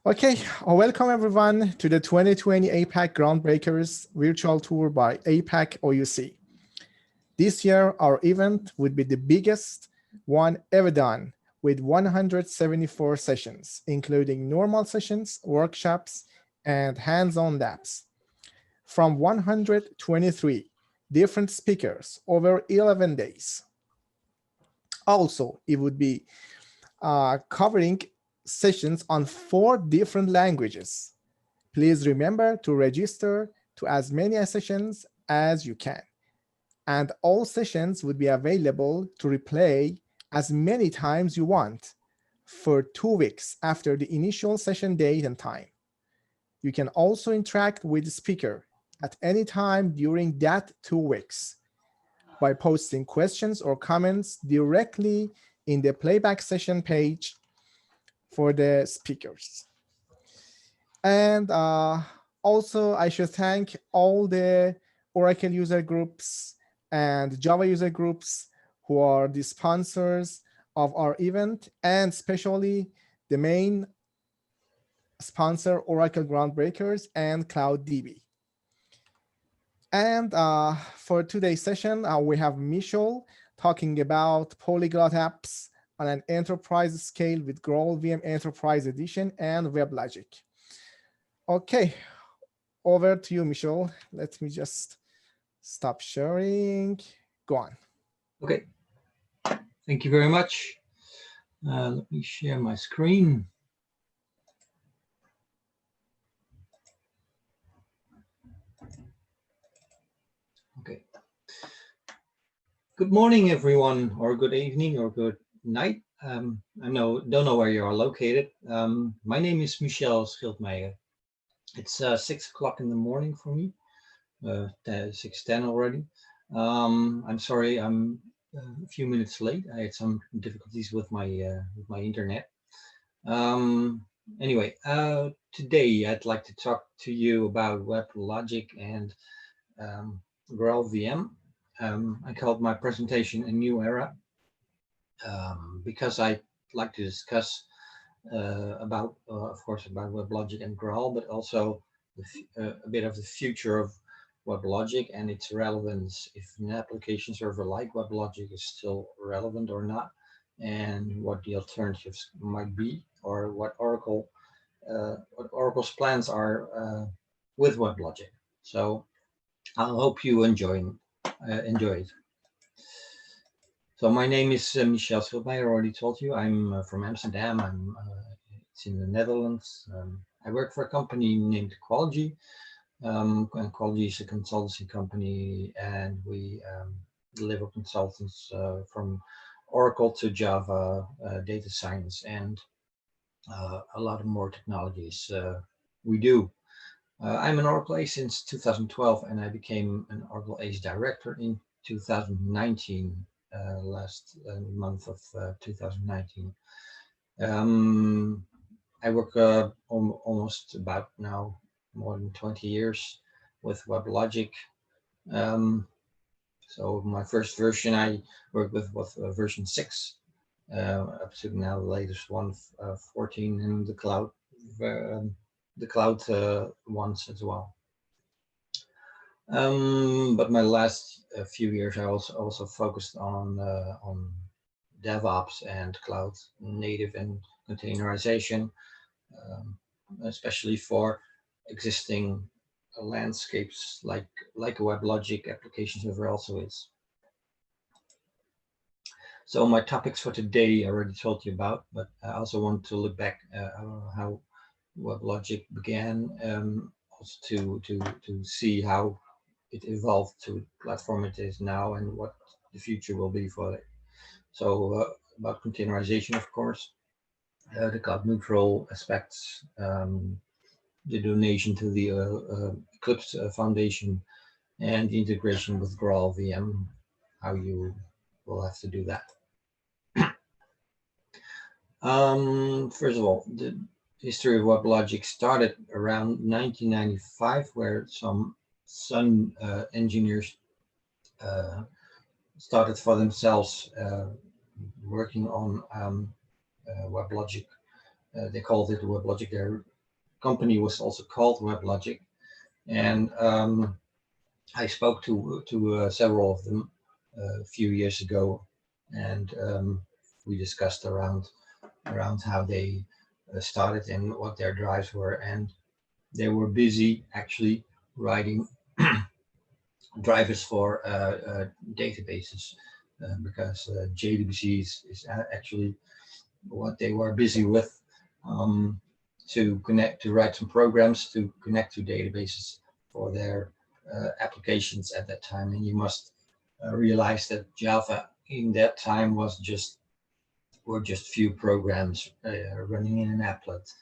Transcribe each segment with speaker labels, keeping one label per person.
Speaker 1: Okay, welcome everyone to the 2020 APAC Groundbreakers virtual tour by APAC OUC. This year, our event would be the biggest one ever done with 174 sessions, including normal sessions, workshops, and hands-on labs. From 123 different speakers over 11 days. Also, it would be covering sessions on 4 different languages. Please remember to register to as many sessions as you can. And all sessions would be available to replay as many times you want for 2 weeks after the initial session date and time. You can also interact with the speaker at any time during that 2 weeks by posting questions or comments directly in the playback session page for the speakers. And also, I should thank all the Oracle user groups and Java user groups who are the sponsors of our event, and especially the main sponsor, Oracle Groundbreakers and CloudDB. And for today's session, we have Michel talking about polyglot apps on an enterprise scale with GraalVM Enterprise Edition and WebLogic. Okay, over to you, Michel. Let me just stop sharing. Go on.
Speaker 2: Okay, thank you very much. Let me share my screen. Okay. Good morning, everyone, or good evening, or good night. I don't know where you are located. My name is Michel Schildmeijer. It's 6 o'clock in the morning for me, 6:10 already. I'm sorry, I'm a few minutes late. I had some difficulties with my internet. Anyway, today I'd like to talk to you about WebLogic and GraalVM. I called my presentation A New Era because I'd like to discuss about, of course, about WebLogic and Graal, but also a bit of the future of WebLogic and its relevance, if an application server like WebLogic is still relevant or not, and what the alternatives might be, or what Oracle's plans are with WebLogic. So I hope you enjoy it. So my name is Michel Schildmeijer. I already told you I'm from Amsterdam. It's in the Netherlands. I work for a company named Qualgy. And Qualgy is a consultancy company, and we deliver consultants from Oracle to Java, data science, and a lot of more technologies we do. I'm an Oracle Ace since 2012, and I became an Oracle Ace director in 2019. Last month of 2019. I work almost about now more than 20 years with WebLogic. So my first version I worked with was version 6, up to now the latest one, 14 in the cloud ones as well. But my last few years I also focused on DevOps and cloud native and containerization, especially for existing landscapes like a WebLogic application server also is. So my topics for today I already told you about, but I also want to look back how WebLogic began, also to see how it evolved to the platform it is now and what the future will be for it. So about containerization, of course, the cloud neutral aspects, the donation to the Eclipse Foundation, and the integration with GraalVM, how you will have to do that. First of all, the history of WebLogic started around 1995, where some engineers started for themselves working on WebLogic. They called it WebLogic their company was also called WebLogic, and I spoke to several of them a few years ago, and we discussed around how they started and what their drives were, and they were busy actually writing drivers for databases because JDBC is actually what they were busy with, to write some programs to connect to databases for their applications at that time. And you must realize that Java in that time were just few programs running in an applet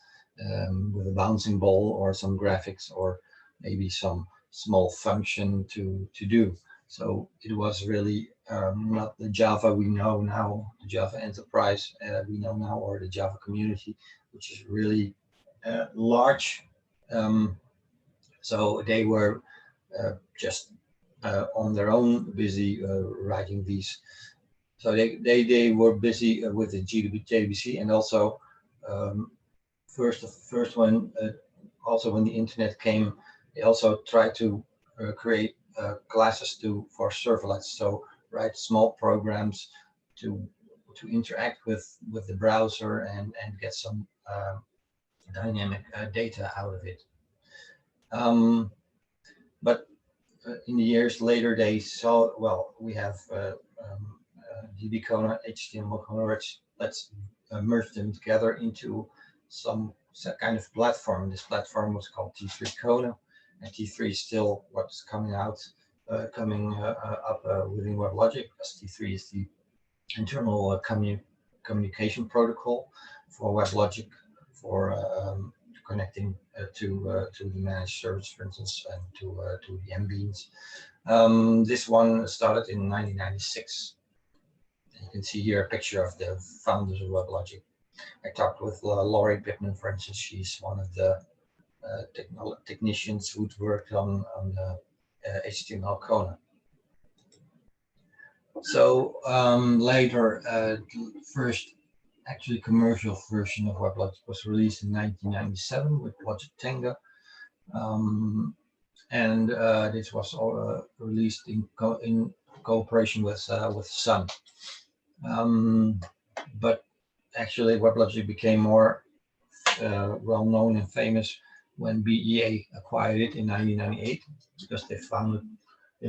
Speaker 2: with a bouncing ball or some graphics or maybe some small function to do. So it was really not the Java we know now, the Java enterprise we know now, or the Java community, which is really large. So they were just on their own busy writing these. So they were busy with the JDBC, and also first when also when the internet came, they also tried to create classes for servlets. So write small programs to interact with the browser and get some dynamic data out of it. But in the years later, they saw, well, we have DB Kona, HTML Kona, let's merge them together into some kind of platform. This platform was called T3 Kona, and T3 is still what's coming up within WebLogic, because T3 is the internal communication protocol for WebLogic, for connecting to the managed service, for instance, and to the MBeans. This one started in 1996. You can see here a picture of the founders of WebLogic. I talked with Laurie Pittman, for instance. She's one of the technicians who'd worked on the HTML Kona. So later, first actually commercial version of WebLogic was released in 1997 with Logic Tenga, and this was released in cooperation with Sun. But actually, WebLogic became more well known and famous when BEA acquired it in 1998, because they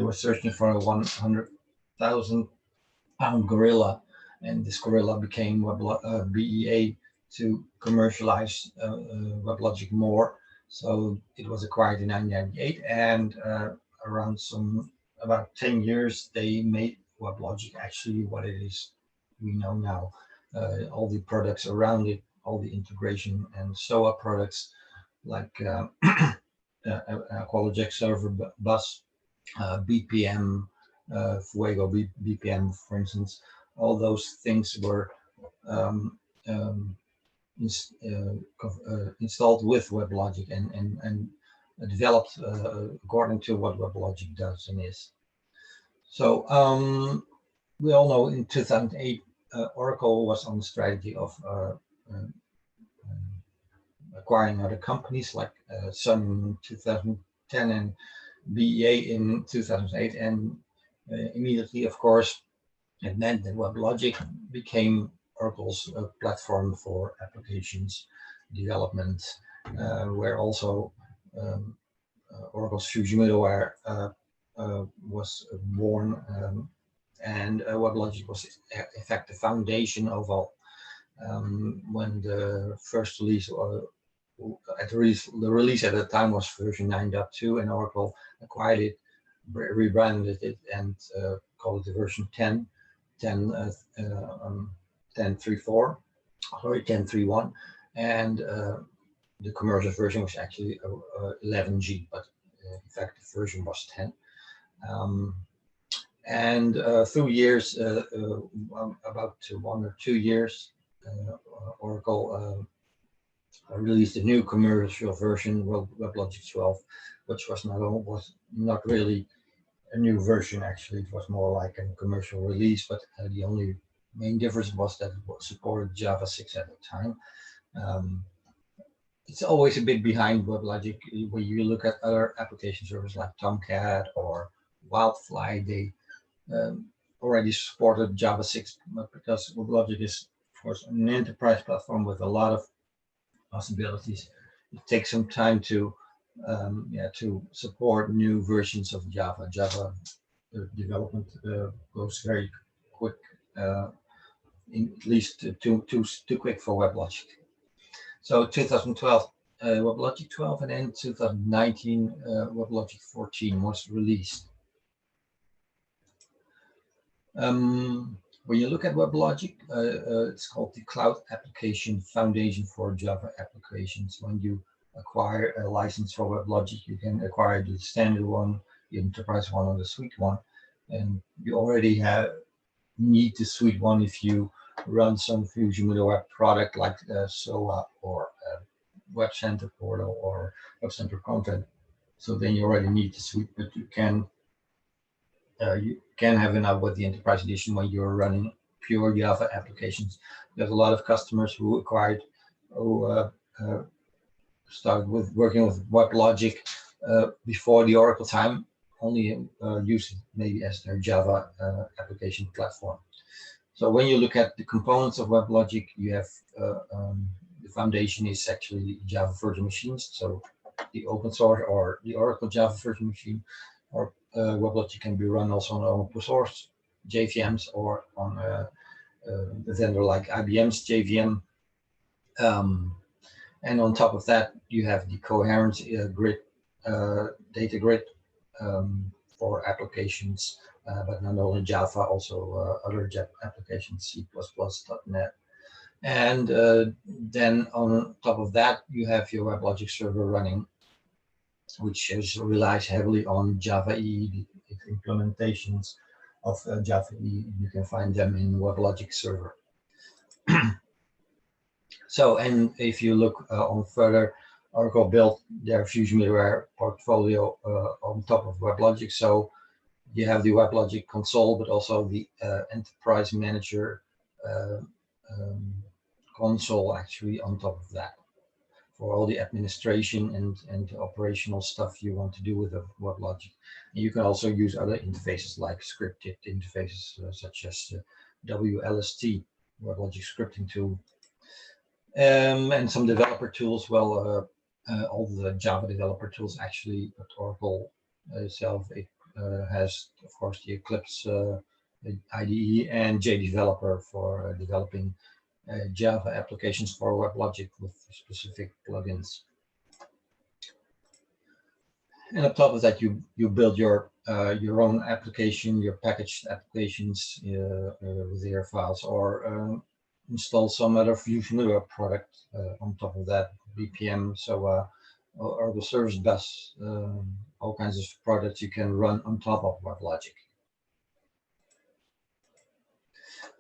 Speaker 2: were searching for a 100,000-pound gorilla, and this gorilla became BEA to commercialize WebLogic more. So it was acquired in 1998, and around about 10 years, they made WebLogic actually what it is we know now. All the products around it, all the integration and SOA products like Qualoject Server Bus, BPM, Fuego BPM, for instance. All those things were installed with WebLogic and developed according to what WebLogic does and is. So we all know in 2008, Oracle was on the strategy of acquiring other companies like Sun in 2010 and BEA in 2008, and immediately, of course, it meant that WebLogic became Oracle's platform for applications development, where also Oracle's Fusion Middleware was born, and WebLogic was in fact the foundation of all. When the first release, the release at the time was version 9.2, and Oracle acquired it, rebranded it, and called it the version 10.3.1, and the commercial version was actually 11G, but in fact the version was 10. And through years, about 1 or 2 years, Oracle released a new commercial version, WebLogic.All, which was not really a new version. Actually, it was more like a commercial release, but the only main difference was that it supported Java 6 at the time. it's always a bit behind WebLogic. When you look at other application servers like Tomcat or Wildfly, they already supported Java 6, but because WebLogic is, of course, an enterprise platform with a lot of possibilities, it takes some time to support new versions of Java. Java development goes very quick, at least too quick for WebLogic. So 2012 WebLogic 12, and then 2019 WebLogic 14 was released. When you look at WebLogic, it's called the Cloud Application Foundation for Java applications. When you acquire a license for WebLogic, you can acquire the standard one, the enterprise one, or the suite one. And you already need the suite one if you run some Fusion Web product like SOA or Web Center Portal or Web Center Content. So then you already need the suite, but you can have enough with the Enterprise Edition when you're running pure Java applications. There's a lot of customers who started with working with WebLogic before the Oracle time, only use it maybe as their Java application platform. So when you look at the components of WebLogic, you have the foundation is actually Java virtual machines. So the open source or the Oracle Java virtual machine, or WebLogic can be run also on open source JVMs or on a vendor like IBM's JVM. And on top of that, you have the Coherence grid, data grid for applications, but not only Java, also other applications, C++, .NET. And then on top of that, you have your WebLogic server running, which relies heavily on Java EE. The implementations of Java EE, you can find them in WebLogic server. So, and if you look on further, Oracle built their Fusion middleware portfolio on top of WebLogic. So you have the WebLogic console, but also the Enterprise Manager console actually on top of that, for all the administration and operational stuff you want to do with the WebLogic. And you can also use other interfaces like scripted interfaces such as WLST, WebLogic scripting tool, and some developer tools. Well, all the Java developer tools actually, but Oracle itself has, of course, the Eclipse IDE and JDeveloper for developing Java applications for WebLogic with specific plugins. And on top of that, you build your own application, your packaged applications with their files, or install some other Fusion middleware product on top of that, BPM, so Oracle Service Bus, all kinds of products you can run on top of WebLogic.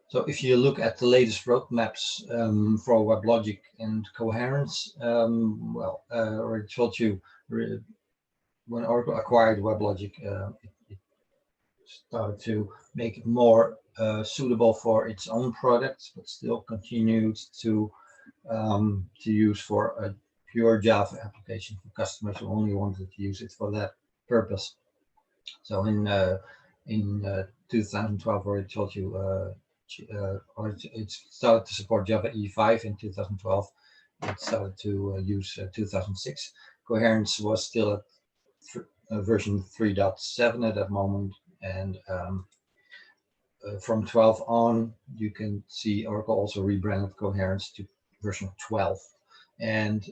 Speaker 2: So if you look at the latest roadmaps for WebLogic and Coherence, well, I already told you, when Oracle acquired WebLogic, it started to make it more suitable for its own products, but still continued to use for a pure Java application for customers who only wanted to use it for that purpose. So in 2012, I already told you, it started to support Java E5 in 2012. It started to use 2006. Coherence was still at version 3.7 at that moment, and from 12 on, you can see Oracle also rebranded Coherence to version 12, and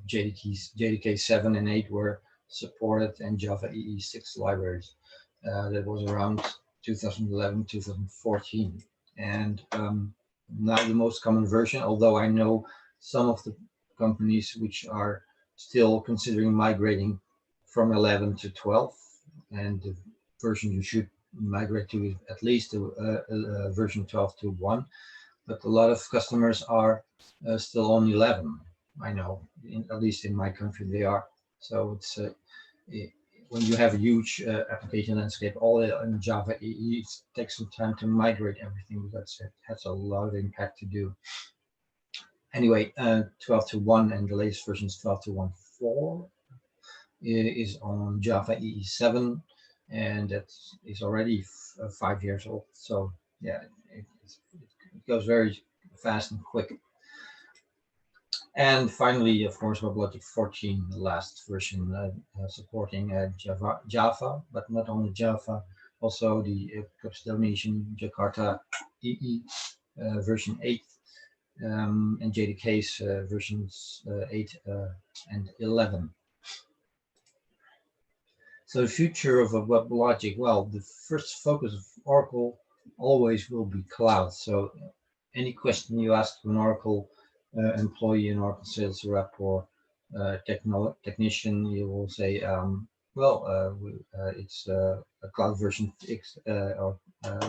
Speaker 2: JDK 7 and 8 were supported, and Java EE 6 libraries. That was around 2011, 2014. And now the most common version, although I know some of the companies which are still considering migrating from 11 to 12, and the version you should migrate to is at least version 12 to 1. But a lot of customers are still on 11. I know, at least in my country they are. So it's when you have a huge application landscape, all in Java EE, it takes some time to migrate everything, because it has a lot of impact to do. Anyway, 12.1 and the latest version is 12.1.4 is on Java EE 7, and that is already 5 years old. So yeah, it goes very fast and quick. And finally, of course, WebLogic 14, the last version supporting Java, but not only Java, also the Clubs-Dalmatian Jakarta EE version 8, and JDK's versions 8 and 11. So the future of a WebLogic, well, the first focus of Oracle always will be cloud. So any question you ask to an Oracle employee, an Oracle sales rep, or technician, you will say, it's a cloud version X, or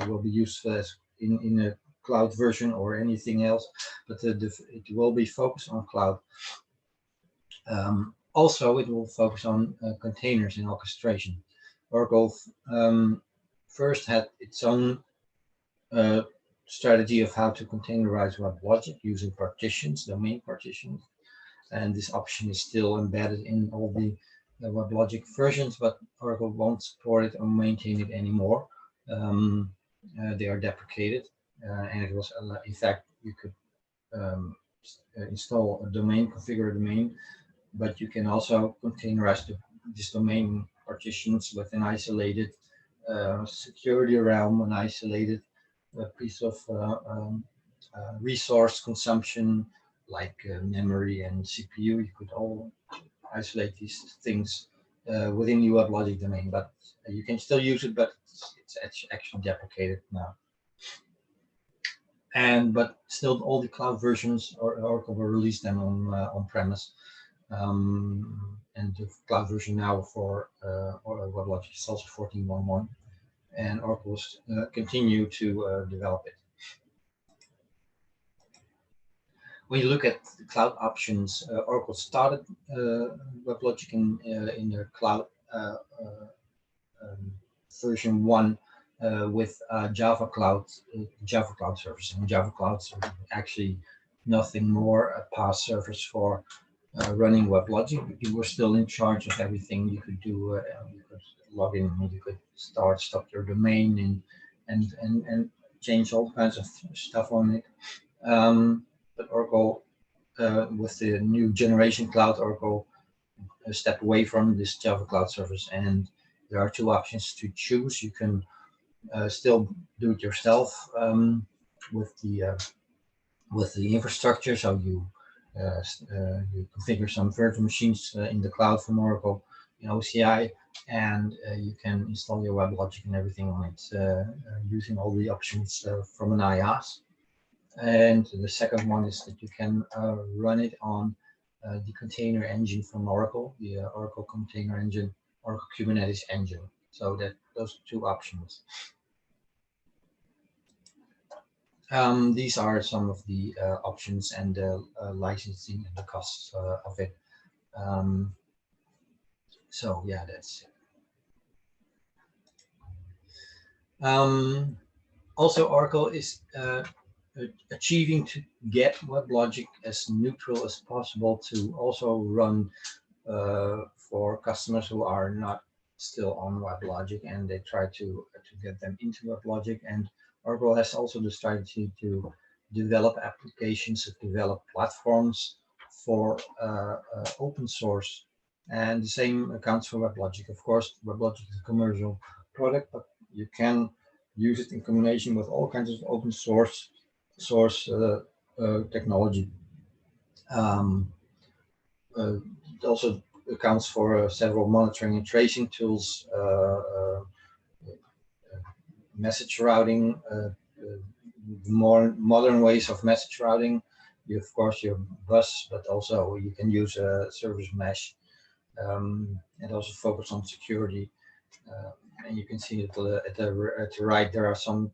Speaker 2: will be used as in a cloud version or anything else, but it will be focused on cloud. Also, it will focus on containers and orchestration. Oracle first had its own strategy of how to containerize WebLogic using partitions, domain partitions. And this option is still embedded in all the WebLogic versions, but Oracle won't support it or maintain it anymore. They are deprecated, and it was, in fact, you could install a domain, configure a domain, but you can also containerize this domain partitions with an isolated security realm, an isolated piece of resource consumption, like memory and CPU. You could all isolate these things within the WebLogic domain, but you can still use it, but it's actually deprecated now. But still, all the cloud versions, Oracle will release them on-premise. And the cloud version now for WebLogic is also 14.1.1, and Oracle will continue to develop it. When you look at the cloud options, Oracle started WebLogic in their cloud version 1 with Java Cloud Service. And Java Cloud Service is actually nothing more a PaaS service for running WebLogic. You were still in charge of everything. You could do, you could log in, you could stop your domain, and change all kinds of stuff on it. But Oracle, with the new generation cloud, Oracle stepped away from this Java Cloud Service, and there are two options to choose. You can still do it yourself with the infrastructure. So you configure some virtual machines in the cloud from Oracle in OCI, and you can install your WebLogic and everything on it using all the options from an IaaS. And the second one is that you can run it on the container engine from Oracle, the Oracle Container Engine, Oracle Kubernetes Engine. So those are two options. These are some of the options and the licensing and the costs of it. So yeah, that's it. Also, Oracle is achieving to get WebLogic as neutral as possible to also run for customers who are not still on WebLogic, and they try to get them into WebLogic. And Oracle has also the strategy to develop applications, to develop platforms for open source, and the same accounts for WebLogic. Of course, WebLogic is a commercial product, but you can use it in combination with all kinds of open source technology. It also accounts for several monitoring and tracing tools, message routing, more modern ways of message routing. You, of course, your bus, but also you can use a service mesh, and also focus on security. And you can see at the right, there are some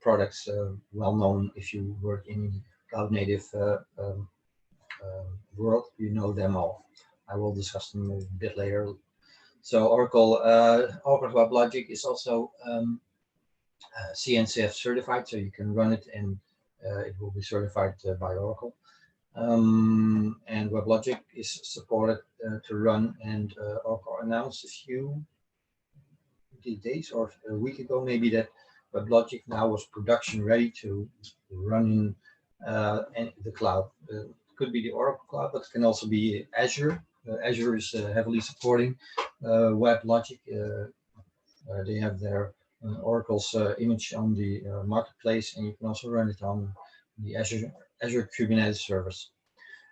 Speaker 2: products well known. If you work in cloud native world, you know them all. I will discuss them a bit later. So Oracle WebLogic is also CNCF certified, so you can run it and it will be certified by Oracle. And WebLogic is supported to run, and Oracle announced a few days or a week ago maybe that WebLogic now was production ready to run in the cloud. It could be the Oracle cloud, but it can also be Azure. Azure is heavily supporting WebLogic. They have their Oracle's image on the marketplace, and you can also run it on the Azure Kubernetes service.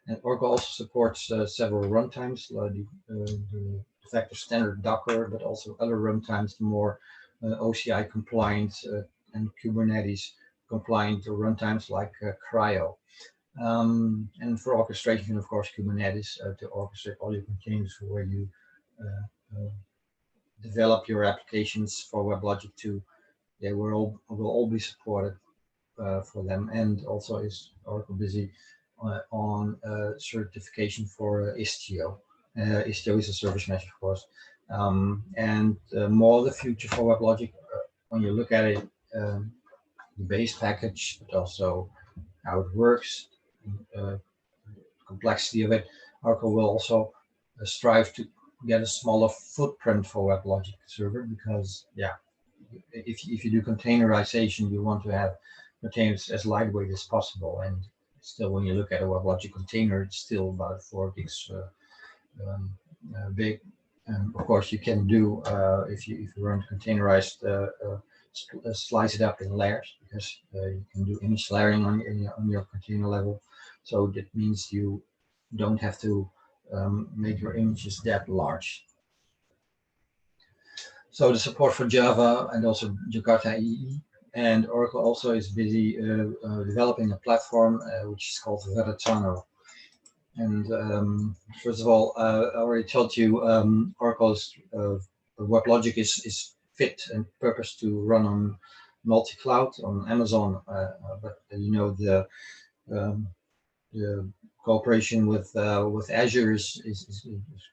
Speaker 2: And Oracle also supports several runtimes, like the factor standard Docker, but also other runtimes, the more OCI compliant and Kubernetes compliant runtimes like Cryo. And for orchestration, of course, Kubernetes to orchestrate all your containers where you develop your applications for WebLogic 2. They will all be supported for them, and also is Oracle busy on certification for Istio. Istio is a service mesh, of course, and more the future for WebLogic. When you look at it, the base package, but also how it works, complexity of it, Oracle will also strive to get a smaller footprint for WebLogic server, because if you do containerization, you want to have containers as lightweight as possible, and still when you look at a WebLogic container, it's still about 4 gigs big. And of course you can do if you run containerized, slice it up in layers, because you can do image layering on your container level. So that means you don't have to make your images that large. So the support for Java and also Jakarta EE, and Oracle also is busy developing a platform which is called Verisono. And first of all, I already told you Oracle's WebLogic is fit and purposed to run on multi-cloud on Amazon, but you know the cooperation with Azure is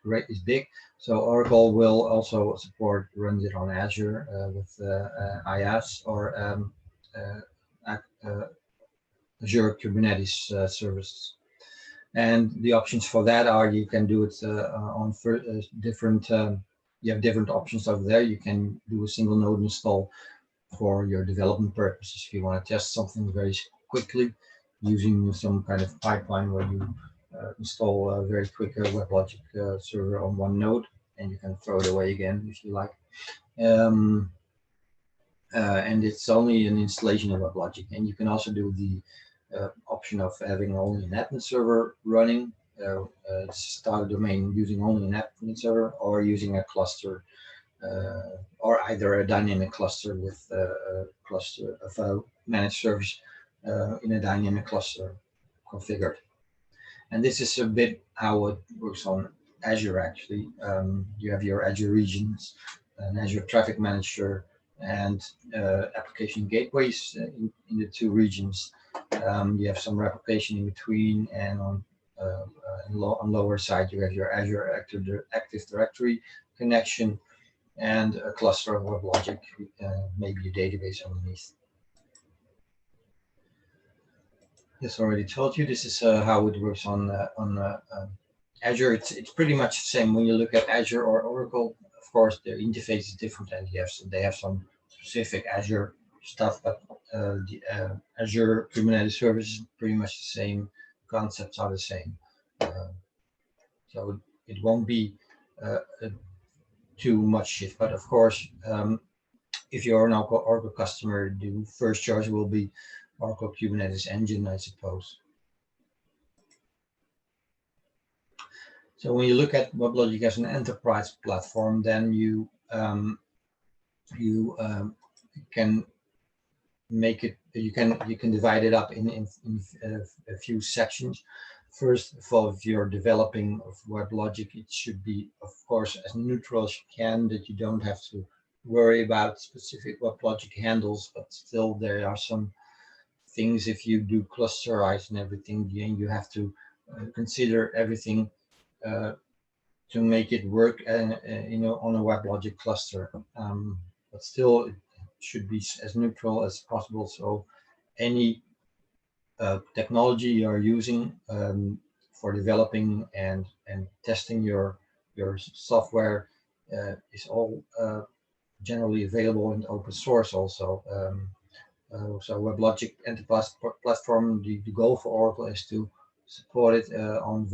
Speaker 2: great, is big. So Oracle will also support runs it on Azure with IaaS or Azure Kubernetes Services. And the options for that are you can do it on different. You have different options over there. You can do a single node install for your development purposes. If you want to test something very quickly, using some kind of pipeline where you install a very quick WebLogic server on one node, and you can throw it away again if you like. And it's only an installation of WebLogic. And you can also do the option of having only an admin server running, start a domain using only an admin server, or using a cluster, or either a dynamic cluster with a cluster of a managed service in a dynamic cluster configured. And this is a bit how it works on Azure actually. You have your Azure Regions, an Azure Traffic Manager, and application gateways in the two regions. You have some replication in between, and on lower side you have your Azure Active Directory connection and a cluster of WebLogic, maybe a database underneath. Yes, already told you this is how it works on Azure. It's pretty much the same when you look at Azure or Oracle. Of course, their interface is different, and they have some specific Azure stuff, but the Azure Kubernetes Services is pretty much the same. Concepts are the same, so it won't be too much shift. But of course, if you're an Oracle customer, the first choice will be Oracle Kubernetes Engine, I suppose. So when you look at WebLogic as an enterprise platform, then you can make it. You can divide it up in a few sections. First of all, if you're developing of WebLogic, it should be, of course, as neutral as you can, that you don't have to worry about specific WebLogic handles, but still there are some things. If you do clusterize and everything, you have to consider everything to make it work, on a WebLogic cluster. But still, it should be as neutral as possible. So any technology you are using for developing and testing your software is all generally available in open source also. So WebLogic Enterprise Platform, the goal for Oracle is to support it on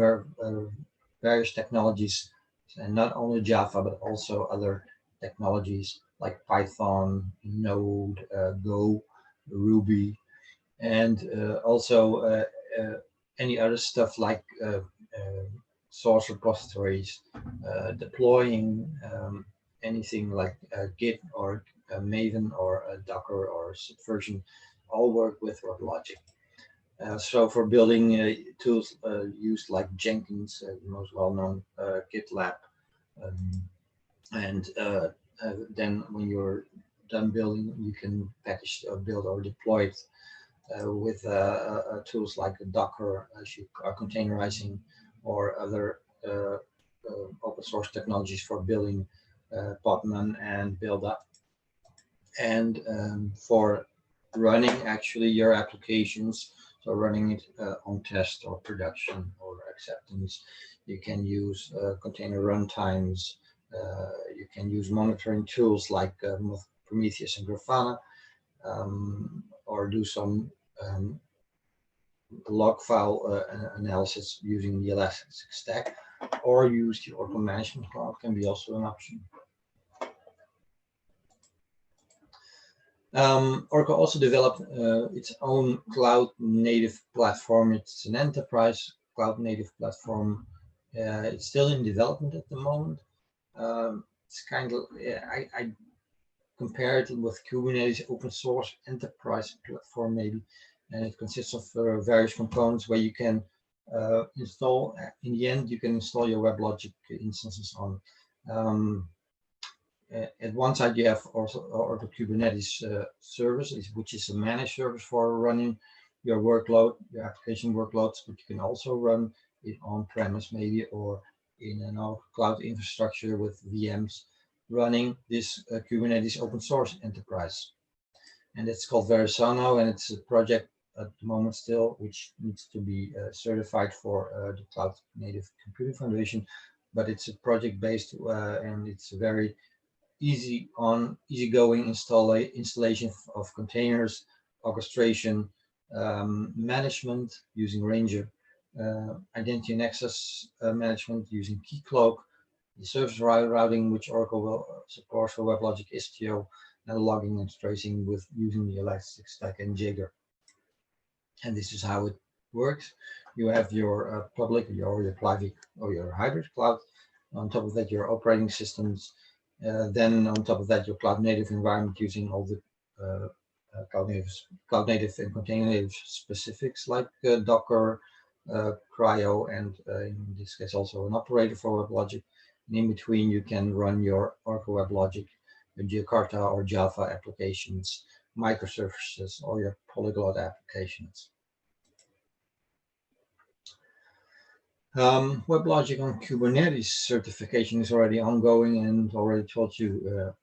Speaker 2: various technologies, and not only Java, but also other technologies like Python, Node, Go, Ruby, and also any other stuff like source repositories, deploying anything like Git or Maven or Docker or Subversion, all work with WebLogic. So for building tools used like Jenkins, the most well-known GitLab, and then when you're done building, you can package or build or deploy it with tools like Docker, as you are containerizing, or other open source technologies for building Podman and build up. And for running actually your applications, so running it on test or production or acceptance, you can use container runtimes. You can use monitoring tools like Prometheus and Grafana, or do some log file analysis using the Elastic Stack, or use the Oracle Management Cloud can be also an option. Oracle also developed its own cloud native platform. It's an enterprise cloud native platform. It's still in development at the moment. It's kind of, I compare it with Kubernetes open source enterprise platform maybe, and it consists of various components where you can install. In the end, you can install your WebLogic instances on. At one side, you have also Oracle Kubernetes Services, which is a managed service for running your workload, your application workloads, but you can also run it on-premise maybe, or in an cloud infrastructure with VMs running this Kubernetes open source enterprise. And it's called Verisono, and it's a project at the moment still, which needs to be certified for the Cloud Native Computing Foundation. But it's a project based and it's a very easygoing installation of containers, orchestration, management using Ranger, identity and access management using Keycloak, the service routing, which Oracle will support for WebLogic Istio, and logging and tracing with using the Elastic Stack and Jagger. And this is how it works. You have your public, your private, or your hybrid cloud. On top of that, your operating systems. Then on top of that, your cloud native environment using all the cloud native and container native specifics like Docker, Cryo, and in this case also an operator for WebLogic. And in between, you can run your Oracle WebLogic, your Jakarta or Java applications, microservices, or your polyglot applications. WebLogic on Kubernetes certification is already ongoing and already told you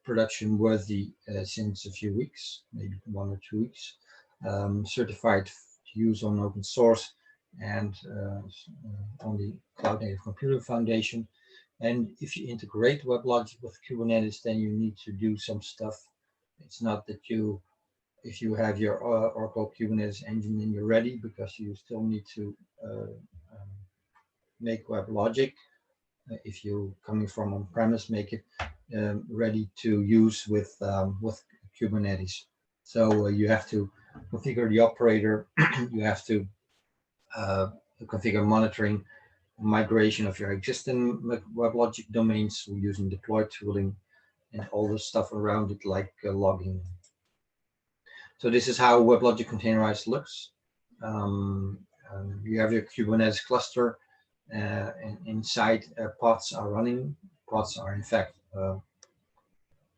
Speaker 2: production worthy since a few weeks, maybe 1 or 2 weeks. Certified to use on open source and on the Cloud Native Computing Foundation. And if you integrate WebLogic with Kubernetes, then you need to do some stuff. It's not that if you have your Oracle Kubernetes engine and you're ready, because you still need to make WebLogic, if you're coming from on-premise, make it ready to use with Kubernetes. So you have to configure the operator, you have to configure monitoring, migration of your existing WebLogic domains using deploy tooling, and all the stuff around it like logging. So this is how WebLogic containerized looks. You have your Kubernetes cluster, and inside pods are running. Pods are in fact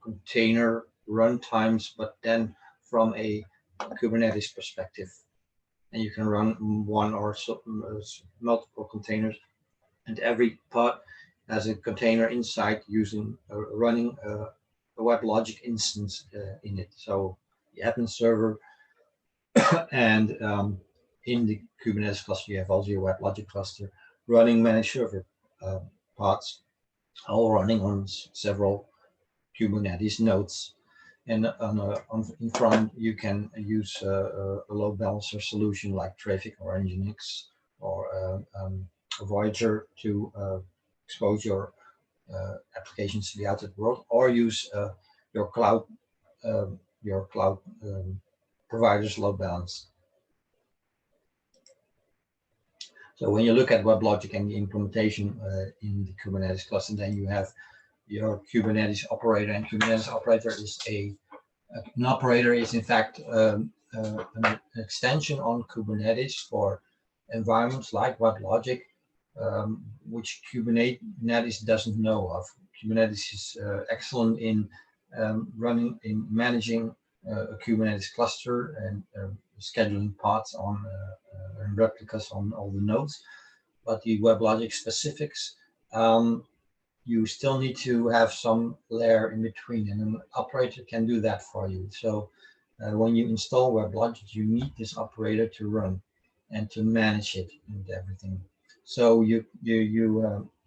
Speaker 2: container runtimes, but then from a Kubernetes perspective. And you can run one or multiple containers, and every pod has a container inside using running a WebLogic instance in it. So the admin server And in the Kubernetes cluster, you have also your WebLogic cluster running managed server pods, all running on several Kubernetes nodes. And in front, you can use a load balancer solution like Traefik or Nginx or Voyager to expose your applications to the outside world, or use your cloud provider's load balance. So when you look at WebLogic and the implementation in the Kubernetes cluster, then you have your Kubernetes operator, and Kubernetes operator is an operator is in fact an extension on Kubernetes for environments like WebLogic, which Kubernetes doesn't know of. Kubernetes is excellent in managing a Kubernetes cluster and scheduling pods on and replicas on all the nodes, but the WebLogic specifics, you still need to have some layer in between, and an operator can do that for you. So when you install WebLogic, you need this operator to run and to manage it and everything. So you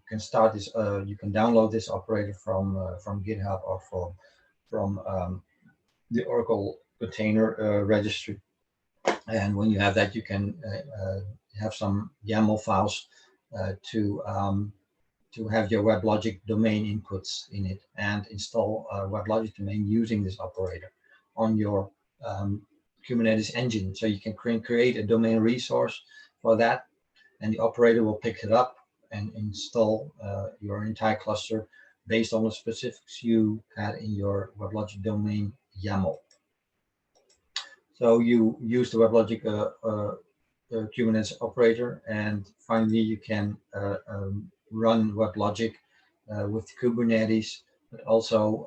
Speaker 2: can start this. You can download this operator from GitHub or from the Oracle container registry. And when you have that, you can have some YAML files to have your WebLogic domain inputs in it, and install WebLogic domain using this operator on your Kubernetes engine. So you can create a domain resource for that, and the operator will pick it up and install your entire cluster based on the specifics you had in your WebLogic domain YAML. So you use the WebLogic Kubernetes operator, and finally you can run WebLogic with Kubernetes, but also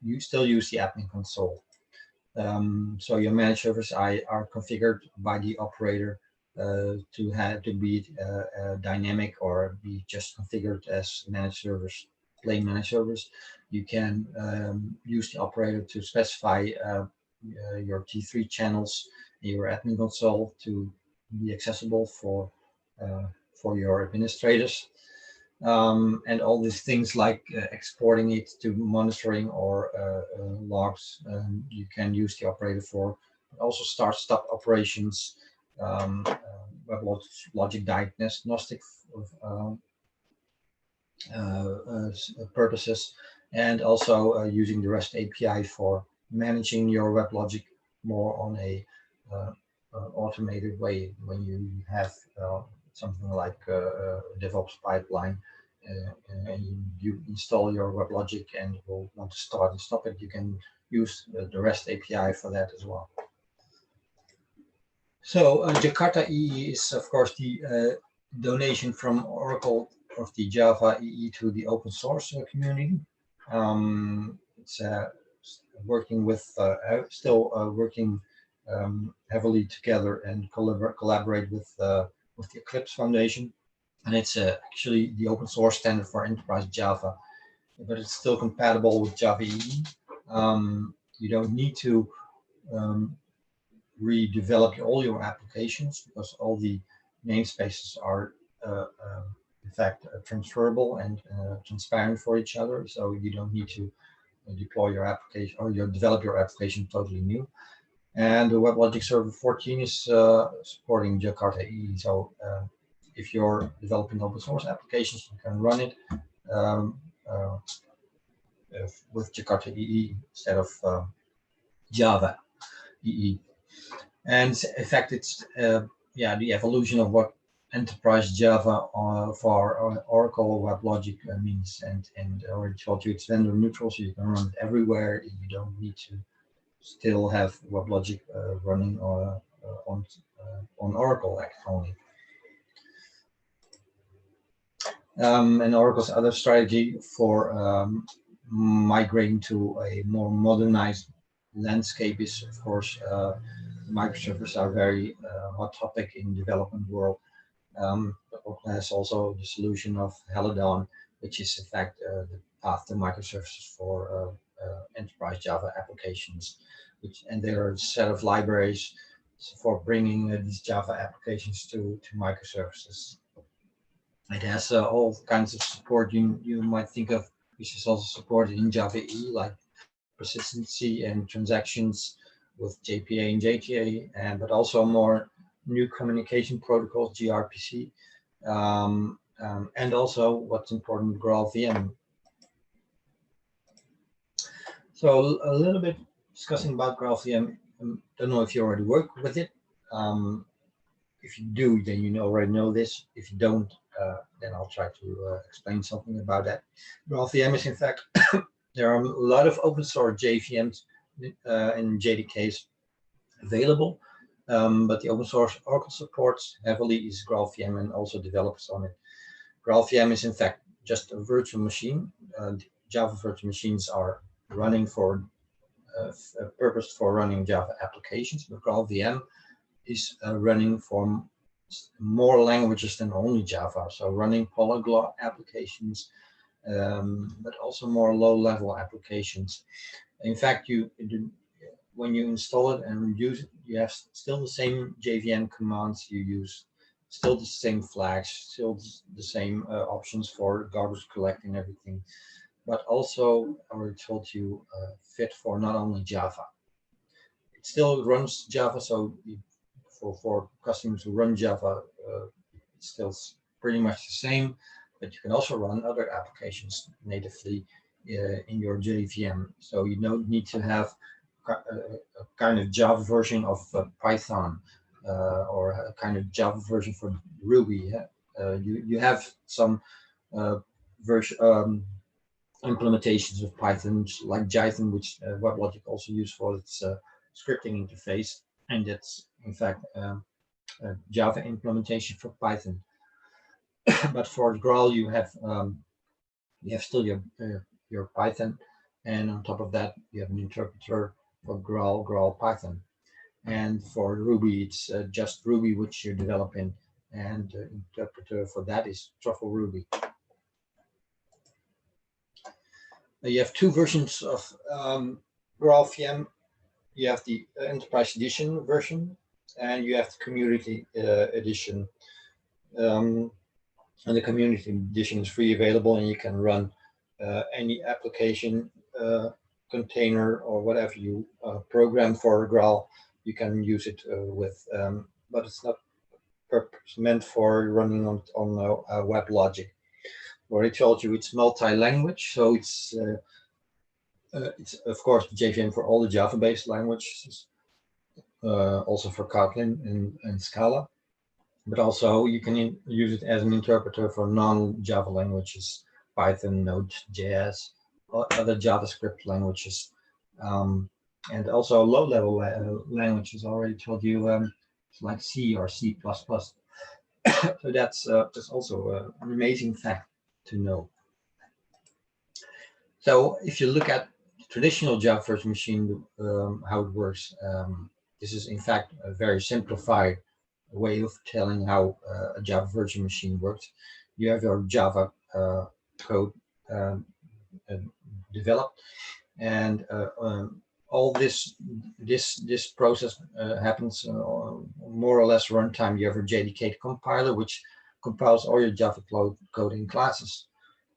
Speaker 2: you still use the admin console. So your managed servers are configured by the operator to be dynamic or be just configured as managed servers, plain managed servers. You can use the operator to specify your T3 channels in your admin console to be accessible for your administrators. And all these things like exporting it to monitoring or logs, you can use the operator for. Also start-stop operations, WebLogic diagnostic purposes, and also using the REST API for managing your WebLogic more on a automated way. When you have something like a DevOps pipeline, and you install your WebLogic and will want to start and stop it, you can use the REST API for that as well. So Jakarta EE is, of course, the donation from Oracle of the Java EE to the open source community. It's working with, still working heavily together and collaborate with the Eclipse Foundation. And it's actually the open source standard for enterprise Java, but it's still compatible with Java EE. You don't need to redevelop all your applications, because all the namespaces are in fact transferable and transparent for each other. So you don't need to deploy your application or develop your application totally new. And the WebLogic Server 14 is supporting Jakarta EE. So if you're developing open source applications, you can run it with Jakarta EE instead of Java EE. And in fact, it's the evolution of what enterprise Java for Oracle WebLogic means. And I already told you it's vendor neutral, so you can run it everywhere. You don't need to still have WebLogic running on Oracle only. And Oracle's other strategy for migrating to a more modernized landscape is, of course, microservices are very hot topic in development world. Oracle has also the solution of Helidon, which is in fact the path to microservices for enterprise Java applications. And there are a set of libraries for bringing these Java applications to microservices. It has all kinds of support you might think of, which is also supported in Java EE, like persistency and transactions with JPA and JTA, but also more new communication protocols, gRPC, and also what's important, GraalVM. So a little bit discussing about GraalVM. Don't know if you already work with it. If you do, then you already know this. If you don't, then I'll try to explain something about that. GraalVM is, in fact, there are a lot of open source JVMs and JDKs available, but the open source Oracle supports heavily is GraalVM and also develops on it. GraalVM is, in fact, just a virtual machine. Java virtual machines are running for purpose for running Java applications, but GraalVM is running for more languages than only Java, so running polyglot applications, but also more low-level applications. In fact, when you install it and use it, you have still the same JVM commands you use, still the same flags, still the same options for garbage collecting and everything, but also, I already told you, fit for not only Java. It still runs Java, so for customers who run Java, it's still pretty much the same, but you can also run other applications natively in your JVM. So you don't need to have a kind of Java version of Python or a kind of Java version for Ruby. You have some version implementations of Python, like Jython, which WebLogic also uses for its scripting interface, and that's in fact a Java implementation for Python. But for Graal, you have still your Python, and on top of that, you have an interpreter for Graal Python. And for Ruby, it's just Ruby which you're developing, and the interpreter for that is Truffle Ruby. You have two versions of GraalVM. You have the Enterprise Edition version, and you have the Community Edition. And the Community Edition is free available, and you can run any application, container, or whatever you program for Graal. You can use it with, but it's not meant for running on WebLogic. I already told you it's multi-language, so it's of course JVM for all the Java-based languages, also for Kotlin and Scala, but also you can use it as an interpreter for non-Java languages, Python, Node.js, or other JavaScript languages, and also low-level languages. I already told you, like C or C++. So that's also an amazing fact to know. So if you look at traditional Java virtual machine, how it works, this is in fact a very simplified way of telling how a Java virtual machine works. You have your Java code developed, and all this process happens more or less runtime. You have a JDK compiler which compiles all your Java code in classes.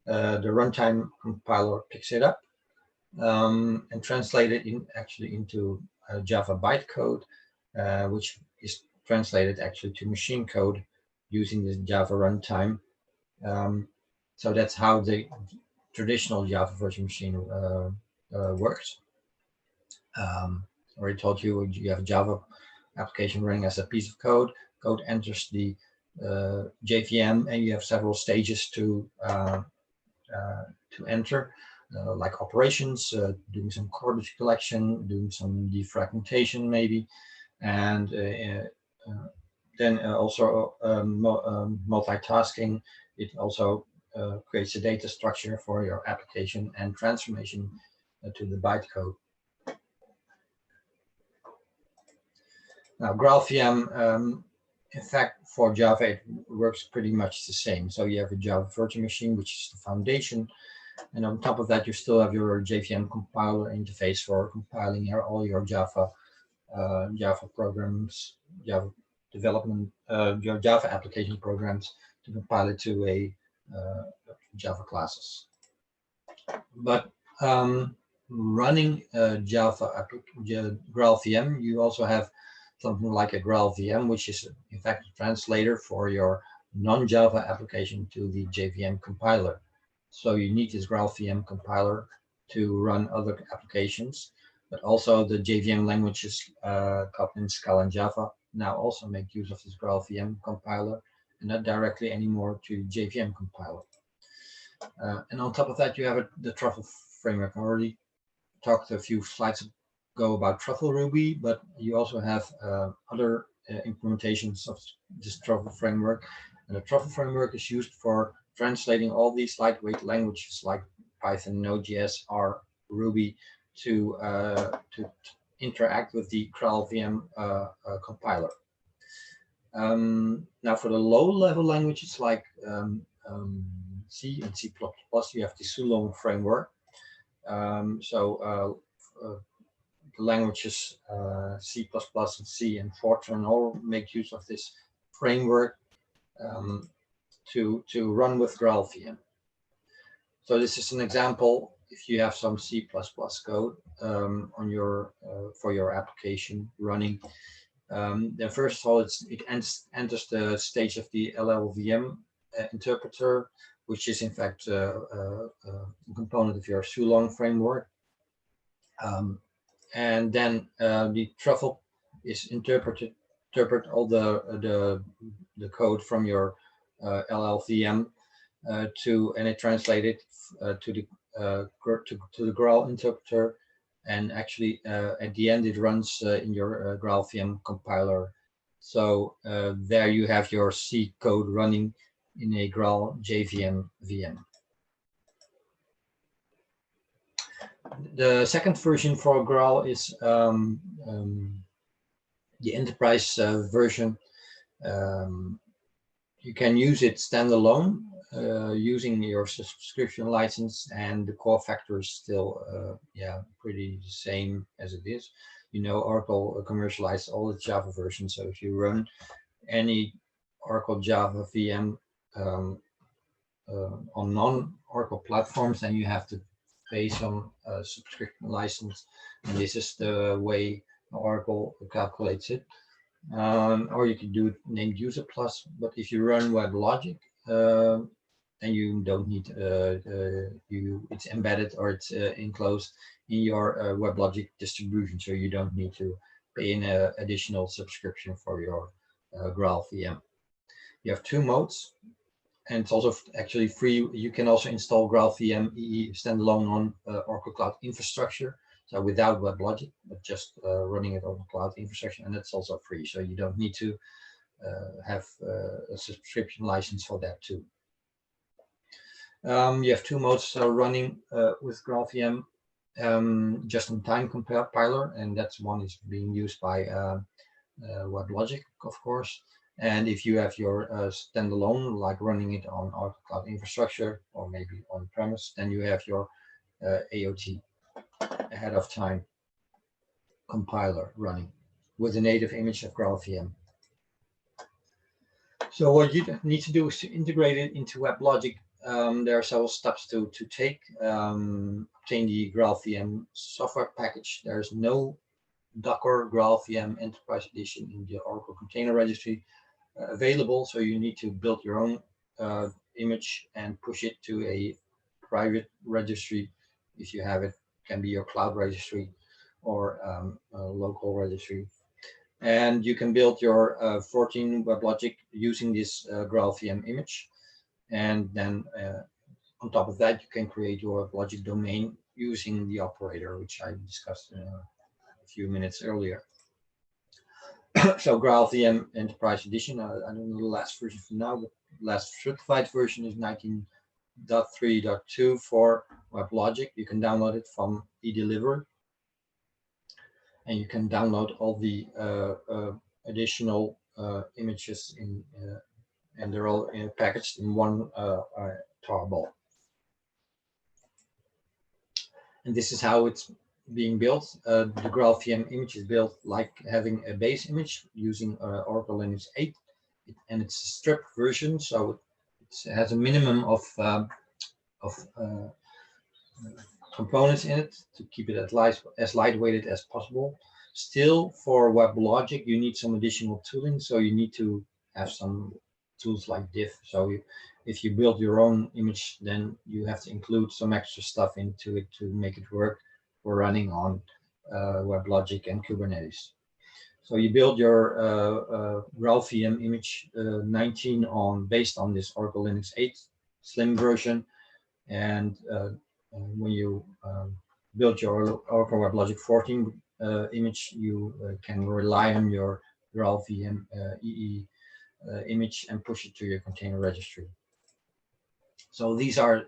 Speaker 2: The runtime compiler picks it up and translates it into Java bytecode, which is translated actually to machine code using the Java runtime. So that's how the traditional Java virtual machine works. I already told you have a Java application running as a piece of code. Code enters the JVM, and you have several stages to enter, like operations, doing some garbage collection, doing some defragmentation maybe, and then also multitasking. It also creates a data structure for your application and transformation to the bytecode. Now, GraalVM, in fact, for Java, it works pretty much the same. So you have a Java virtual machine, which is the foundation. And on top of that, you still have your JVM compiler interface for compiling all your Java Java programs, Java development, your Java application programs to compile it to a Java classes. But running Java GraalVM, you also have something like a GraalVM, which is in fact a translator for your non-Java application to the JVM compiler. So you need this GraalVM compiler to run other applications, but also the JVM languages, Kotlin, Scala, and Java now also make use of this GraalVM compiler, and not directly anymore to JVM compiler. And on top of that, you have the Truffle framework. I already talked a few slides ago about Truffle Ruby, but you also have other implementations of this Truffle framework. And the Truffle framework is used for translating all these lightweight languages like Python, Node.js, R, Ruby to interact with the GraalVM compiler. Now, for the low-level languages like C and C++, you have the Sulong framework. The languages C++ and C and Fortran all make use of this framework to run with GraalVM. So this is an example. If you have some C++ code on your for your application running, then first of all, it enters the stage of the LLVM interpreter, which is in fact a component of your Sulong framework. And then the Truffle is interpret all the code from your LLVM and it translated to the Graal interpreter, and actually at the end it runs in your GraalVM compiler. So there you have your C code running in a Graal JVM VM. The second version for Graal is the enterprise version. You can use it standalone using your subscription license, and the core factor is still pretty the same as it is. You know, Oracle commercialized all the Java versions, so if you run any Oracle Java VM on non-Oracle platforms, then you have to pay some subscription license, and this is the way Oracle calculates it. Or you can do it named User Plus, but if you run WebLogic, then you don't need it's embedded or it's enclosed in your WebLogic distribution, so you don't need to pay an additional subscription for your GraalVM. You have two modes, and it's also actually free. You can also install GraalVM EE standalone on Oracle Cloud Infrastructure, so without WebLogic, but just running it on the cloud infrastructure, and it's also free. So you don't need to have a subscription license for that too. You have two modes running with GraalVM, just-in-time compiler, and that's one is being used by WebLogic, of course. And if you have your standalone, like running it on Oracle Cloud Infrastructure or maybe on-premise, then you have your AOT, ahead of time compiler running with a native image of GraalVM. So what you need to do is to integrate it into WebLogic. There are several steps to take. Obtain the GraalVM software package. There's no Docker GraalVM Enterprise Edition in the Oracle Container Registry available, so you need to build your own image and push it to a private registry. If you have it, can be your cloud registry or a local registry. And you can build your 14 WebLogic using this GraalVM image. And then on top of that, you can create your WebLogic domain using the operator, which I discussed a few minutes earlier. So GraalVM Enterprise Edition, I don't know the last version for now, but the last certified version is 19.3.2 for WebLogic. You can download it from eDelivery, and you can download all the additional images and they're all packaged in one tarball. And this is how it's being built. The GraalVM image is built like having a base image using Oracle Linux 8, and it's a stripped version, so it has a minimum of components in it to keep it as lightweighted as possible. Still, for WebLogic, you need some additional tooling, so you need to have some tools like diff. So if you build your own image, then you have to include some extra stuff into it to make it work for running on WebLogic and Kubernetes. So you build your GraalVM image 19 based on this Oracle Linux 8 Slim version, and when you build your Oracle WebLogic 14 image, you can rely on your GraalVM EE image and push it to your container registry. So these are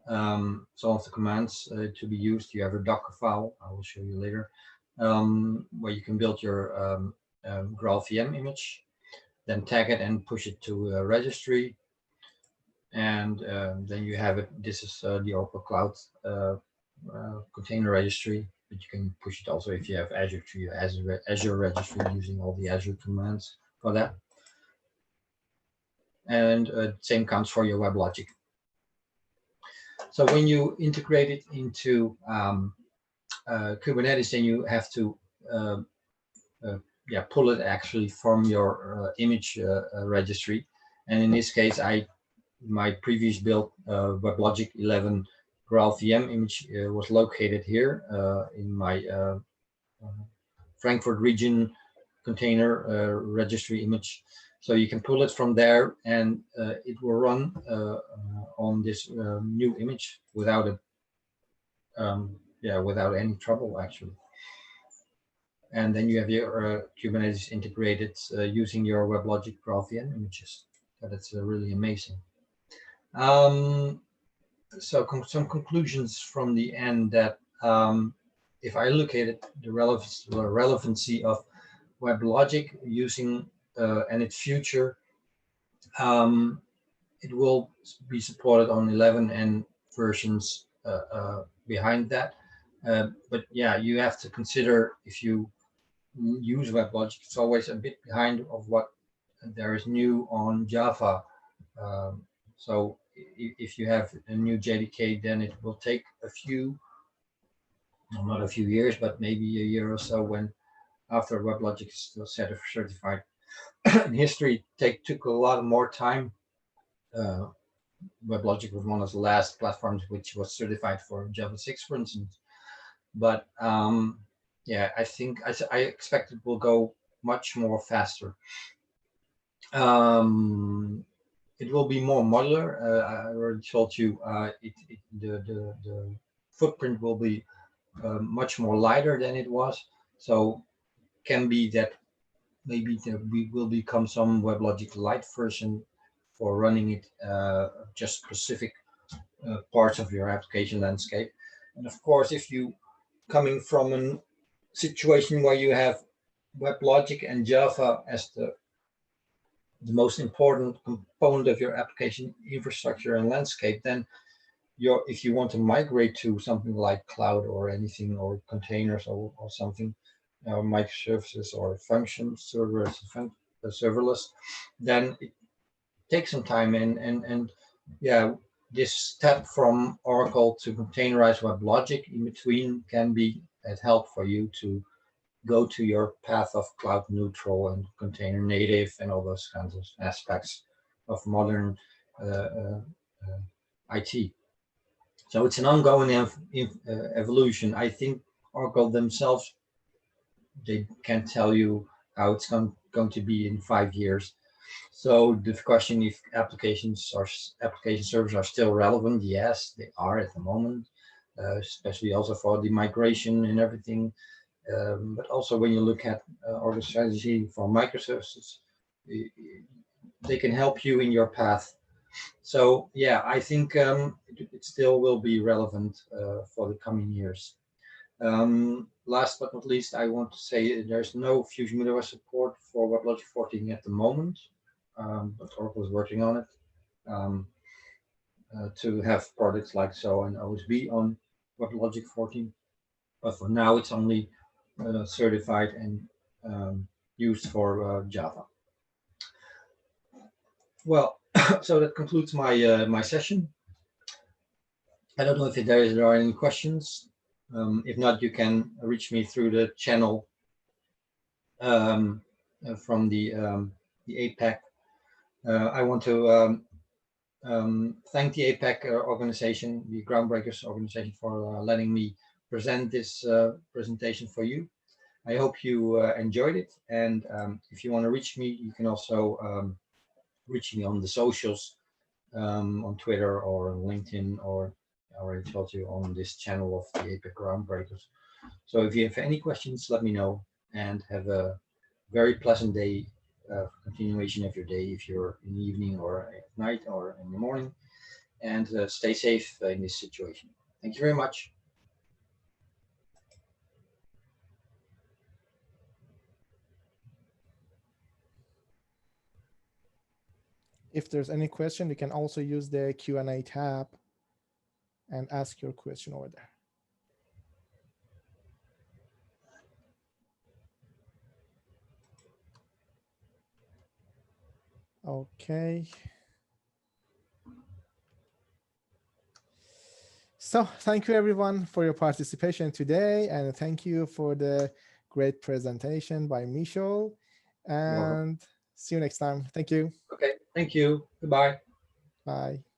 Speaker 2: some of the commands to be used. You have a Docker file, I will show you later, where you can build your GraalVM image, then tag it and push it to a registry. And then you have it. This is the Oracle Cloud container registry, but you can push it also if you have Azure to your Azure registry using all the Azure commands for that. And same counts for your WebLogic. So when you integrate it into Kubernetes, then you have to pull it actually from your image registry. And in this case, my previous build, WebLogic 11 GraalVM image was located here in my Frankfurt region container registry image. So you can pull it from there, and it will run on this new image without without any trouble actually. And then you have your Kubernetes integrated using your WebLogic GraalVM images. So that's really amazing. So some conclusions from the end that if I look at it, the relevancy of WebLogic using and its future, it will be supported on 11 and versions behind that. But yeah, you have to consider if you use WebLogic, it's always a bit behind of what there is new on Java. So if you have a new JDK, then it will take not a few years, but maybe a year or so when after WebLogic is certified. In history, took a lot more time. WebLogic was one of the last platforms which was certified for Java 6, for instance. But yeah, I think I expect it will go much more faster. It will be more modular. I already told you the footprint will be much more lighter than it was. So can be that maybe we will become some WebLogic Lite version for running it just specific parts of your application landscape. And of course, if you coming from a situation where you have WebLogic and Java as the most important component of your application infrastructure and landscape, then if you want to migrate to something like cloud or anything or containers or something, microservices or function servers, serverless, then it takes some time. And yeah, this step from Oracle to containerize WebLogic in between can be a help for you to go to your path of cloud neutral and container native and all those kinds of aspects of modern IT. So it's an ongoing evolution. I think Oracle themselves, they can't tell you how it's going to be in 5 years. So the question if application servers are still relevant, yes, they are at the moment, especially also for the migration and everything. But also when you look at Oracle strategy for microservices, they can help you in your path. So yeah, I think it still will be relevant for the coming years. Last but not least, I want to say there's no Fusion middleware support for WebLogic 14 at the moment, but Oracle is working on it to have products like so and OSB on WebLogic 14. but for now it's only certified and used for Java. Well, so that concludes my my session. I don't know if there are any questions. If not, you can reach me through the channel from the APAC. I want to thank the APAC organization, the Groundbreakers organization, for letting me present this presentation for you. I hope you enjoyed it. And if you want to reach me, you can also reach me on the socials, on Twitter or on LinkedIn, or I already told you on this channel of the APAC Groundbreakers. So if you have any questions, let me know, and have a very pleasant day, continuation of your day, if you're in the evening or at night or in the morning, and stay safe in this situation. Thank you very much.
Speaker 1: If there's any question, you can also use the Q&A tab and ask your question over there. Okay. So thank you everyone for your participation today, and thank you for the great presentation by Michel, and see you next time. Thank you.
Speaker 2: Okay, thank you. Goodbye.
Speaker 1: Bye.